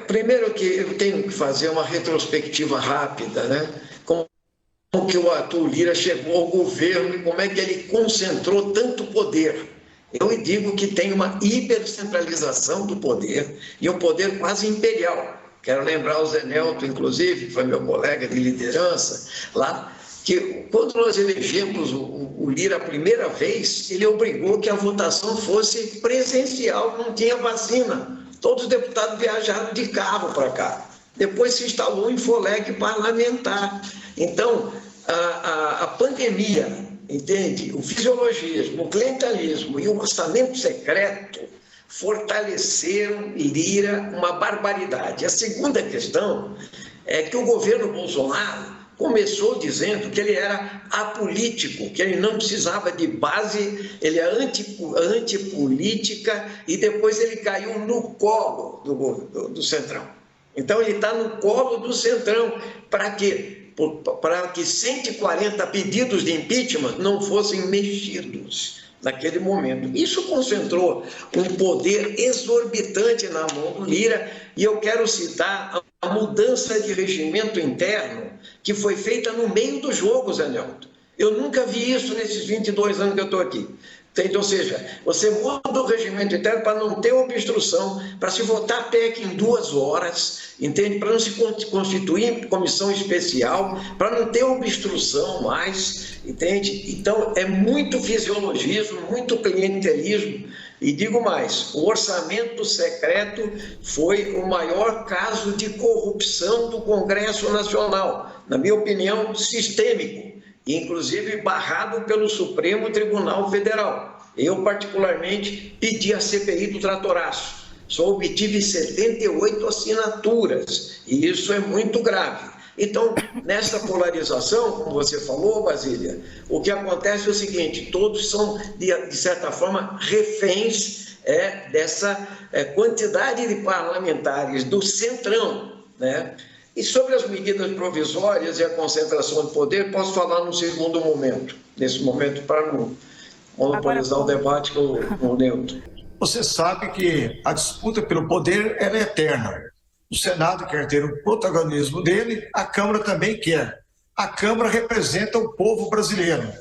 Primeiro que eu tenho que fazer uma retrospectiva rápida, né? Como que o Arthur Lira chegou ao governo e como é que ele concentrou tanto poder. Eu digo que tem uma hipercentralização do poder e um poder quase imperial. Quero lembrar o Zé Nelto, inclusive, que foi meu colega de liderança lá, que quando nós elegemos o Lira a primeira vez, ele obrigou que a votação fosse presencial, não tinha vacina. Todos os deputados viajaram de carro para cá. Depois se instalou um Infoleg parlamentar. Então, a pandemia, entende? O fisiologismo, o clientelismo e o orçamento secreto fortaleceram Lira uma barbaridade. A segunda questão é que o governo Bolsonaro começou dizendo que ele era apolítico, que ele não precisava de base, ele é antipolítica, e depois ele caiu no colo do Centrão. Então ele está no colo do Centrão. Para quê? Para que 140 pedidos de impeachment não fossem mexidos naquele momento. Isso concentrou um poder exorbitante na mão do Lira, e eu quero citar a mudança de regimento interno que foi feita no meio do jogo, Zé Nelto. Eu nunca vi isso nesses 22 anos que eu estou aqui. Entende? Ou seja, você muda o regimento interno para não ter obstrução, para se votar PEC em 2 horas, entende? Para não se constituir comissão especial, para não ter obstrução mais, entende? Então, é muito fisiologismo, muito clientelismo. E digo mais, o orçamento secreto foi o maior caso de corrupção do Congresso Nacional, na minha opinião, sistêmico, inclusive barrado pelo Supremo Tribunal Federal. Eu, particularmente, pedi a CPI do Tratoraço. Só obtive 78 assinaturas, e isso é muito grave. Então, nessa polarização, como você falou, Basília, o que acontece é o seguinte: todos são, de certa forma, reféns dessa quantidade de parlamentares do Centrão, né? E sobre as medidas provisórias e a concentração de poder, posso falar num segundo momento, nesse momento, para não monopolizar o debate com o Neuto. Você sabe que a disputa pelo poder ela é eterna. O Senado quer ter o protagonismo dele, a Câmara também quer. A Câmara representa o povo brasileiro.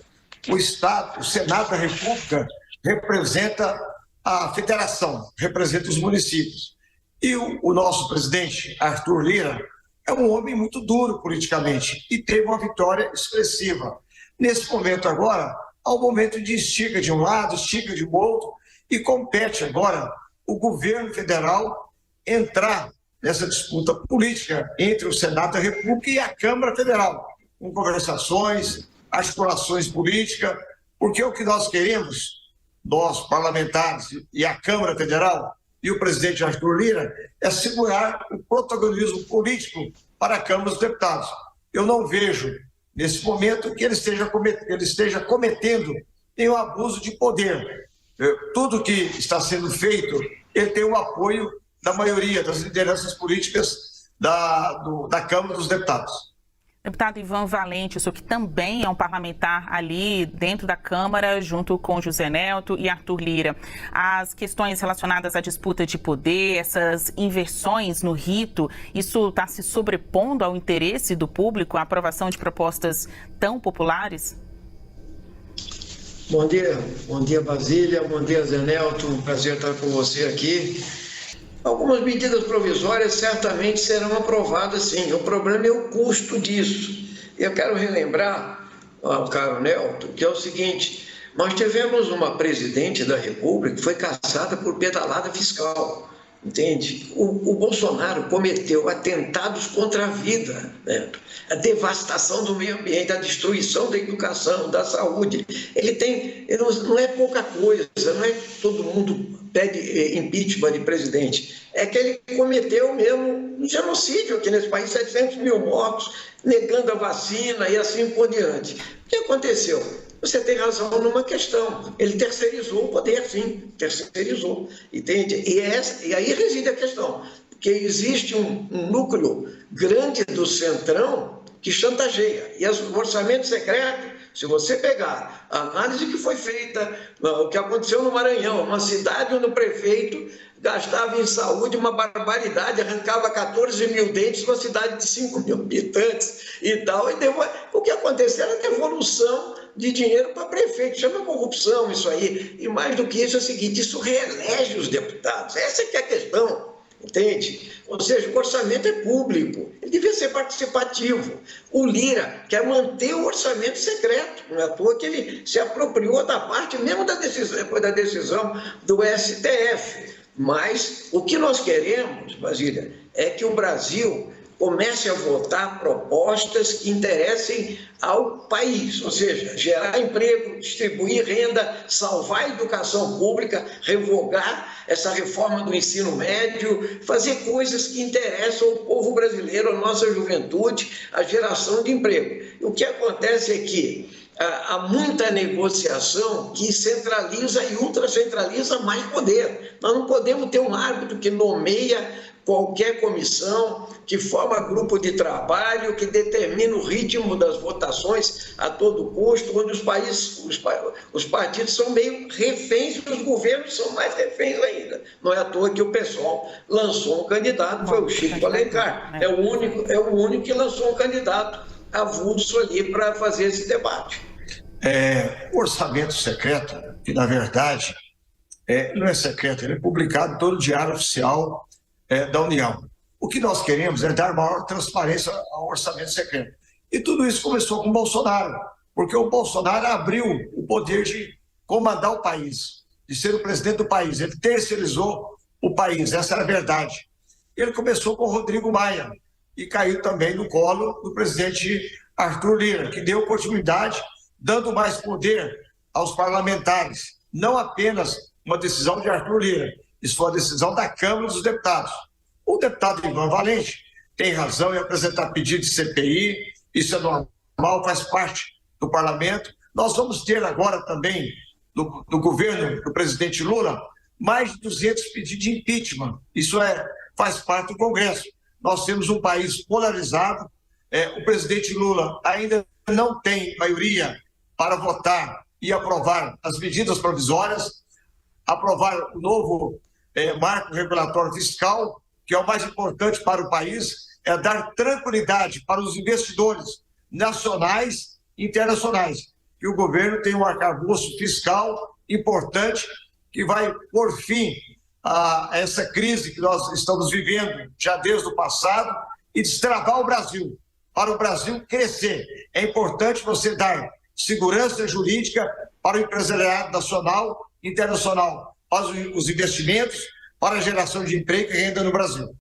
O Estado, o Senado da República, representa a federação, representa os municípios. E o nosso presidente, Arthur Lira, é um homem muito duro politicamente e teve uma vitória expressiva. Nesse momento agora, há um momento de estiga de um lado, estiga de outro, e compete agora o governo federal entrar nessa disputa política entre o Senado da República e a Câmara Federal, com conversações, articulações políticas, porque o que nós queremos, nós parlamentares e a Câmara Federal e o presidente Arthur Lira, é segurar o protagonismo político para a Câmara dos Deputados. Eu não vejo, nesse momento, que ele esteja cometendo nenhum abuso de poder. Tudo que está sendo feito, ele tem o apoio da maioria das lideranças políticas da Câmara dos Deputados. Deputado Ivan Valente, o senhor que também é um parlamentar ali dentro da Câmara, junto com José Nelto e Arthur Lira. As questões relacionadas à disputa de poder, essas inversões no rito, isso está se sobrepondo ao interesse do público, a aprovação de propostas tão populares? Bom dia Basília, bom dia Zé Nelto, um prazer estar com você aqui. Algumas medidas provisórias certamente serão aprovadas, sim. O problema é o custo disso. Eu quero relembrar ao caro Nelto que é o seguinte: nós tivemos uma presidente da República que foi caçada por pedalada fiscal, entende? O Bolsonaro cometeu atentados contra a vida, né? A devastação do meio ambiente, a destruição da educação, da saúde. Ele não é pouca coisa, não é que todo mundo pede impeachment de presidente, é que ele cometeu mesmo um genocídio aqui nesse país, 700 mil mortos, negando a vacina e assim por diante. O que aconteceu? Você tem razão numa questão, ele terceirizou o poder, sim, terceirizou, entende? E aí reside a questão, porque existe um núcleo grande do Centrão que chantageia, e o orçamento secreto Se você pegar a análise que foi feita, o que aconteceu no Maranhão, uma cidade onde o prefeito gastava em saúde uma barbaridade, arrancava 14 mil dentes numa cidade de 5 mil habitantes e tal, e o que aconteceu era devolução de dinheiro para prefeito, chama corrupção isso aí, e mais do que isso é o seguinte, isso reelege os deputados, essa que é a questão, entende? Ou seja, o orçamento é público, ele devia ser participativo. O Lira quer manter o orçamento secreto, não é à toa que ele se apropriou da parte mesmo da decisão, depois da decisão do STF. Mas o que nós queremos, Basília, é que o Brasil comece a votar propostas que interessem ao país, ou seja, gerar emprego, distribuir renda, salvar a educação pública, revogar essa reforma do ensino médio, fazer coisas que interessam ao povo brasileiro, à nossa juventude, à geração de emprego. E o que acontece é que há muita negociação que centraliza e ultracentraliza mais poder. Nós não podemos ter um árbitro que nomeia qualquer comissão, que forma grupo de trabalho, que determina o ritmo das votações a todo custo, onde os partidos são meio reféns e os governos são mais reféns ainda. Não é à toa que o pessoal lançou um candidato, foi o Chico Alencar. É o único que lançou um candidato avulso ali para fazer esse debate. O orçamento secreto, que na verdade não é secreto, ele é publicado em todo o Diário Oficial da União. O que nós queremos é dar maior transparência ao orçamento secreto. E tudo isso começou com o Bolsonaro, porque o Bolsonaro abriu o poder de comandar o país, de ser o presidente do país. Ele terceirizou o país, essa era a verdade. Ele começou com o Rodrigo Maia e caiu também no colo do presidente Arthur Lira, que deu continuidade, dando mais poder aos parlamentares. Não apenas uma decisão de Arthur Lira, isso foi uma decisão da Câmara dos Deputados. O deputado Ivan Valente tem razão em apresentar pedido de CPI, isso é normal, faz parte do parlamento. Nós vamos ter agora também, do governo do presidente Lula, mais de 200 pedidos de impeachment. Isso faz parte do Congresso. Nós temos um país polarizado, o presidente Lula ainda não tem maioria para votar e aprovar as medidas provisórias, aprovar o novo marco regulatório fiscal, que é o mais importante para o país, é dar tranquilidade para os investidores nacionais e internacionais. Que o governo tem um arcabouço fiscal importante que vai pôr fim a essa crise que nós estamos vivendo já desde o passado e destravar o Brasil, para o Brasil crescer. É importante você dar segurança jurídica para o empresariado nacional e internacional, para os investimentos, para a geração de emprego e renda no Brasil.